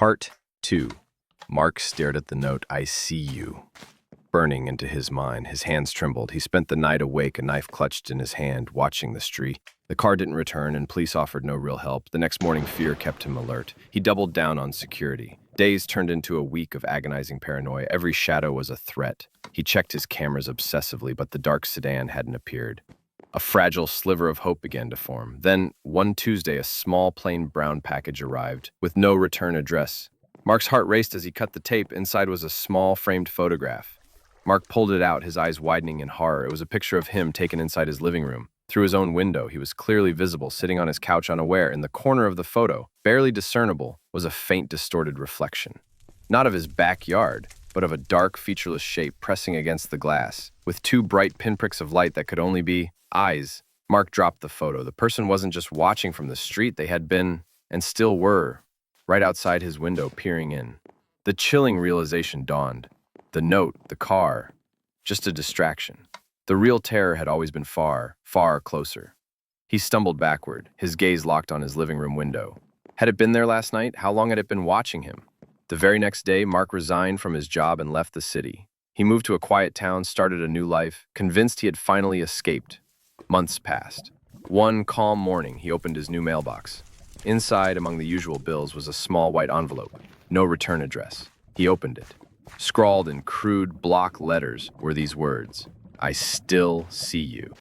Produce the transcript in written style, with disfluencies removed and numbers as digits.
Part 2. Mark stared at the note, "I see you," burning into his mind. His hands trembled. He spent the night awake, a knife clutched in his hand, watching the street. The car didn't return, and police offered no real help. The next morning, fear kept him alert. He doubled down on security. Days turned into a week of agonizing paranoia. Every shadow was a threat. He checked his cameras obsessively, but the dark sedan hadn't appeared. A fragile sliver of hope began to form. Then, one Tuesday, a small, plain brown package arrived, with no return address. Mark's heart raced as he cut the tape. Inside was a small, framed photograph. Mark pulled it out, his eyes widening in horror. It was a picture of him taken inside his living room. Through his own window, he was clearly visible, sitting on his couch unaware. In the corner of the photo, barely discernible, was a faint, distorted reflection. Not of his backyard, but of a dark, featureless shape pressing against the glass, with two bright pinpricks of light that could only be eyes. Mark dropped the photo. The person wasn't just watching from the street. They had been, and still were, right outside his window, peering in. The chilling realization dawned. The note, the car, just a distraction. The real terror had always been far, far closer. He stumbled backward, his gaze locked on his living room window. Had it been there last night? How long had it been watching him? The very next day, Mark resigned from his job and left the city. He moved to a quiet town, started a new life, convinced he had finally escaped. Months passed. One calm morning, he opened his new mailbox. Inside, among the usual bills, was a small white envelope. No return address. He opened it. Scrawled in crude block letters were these words: "I still see you."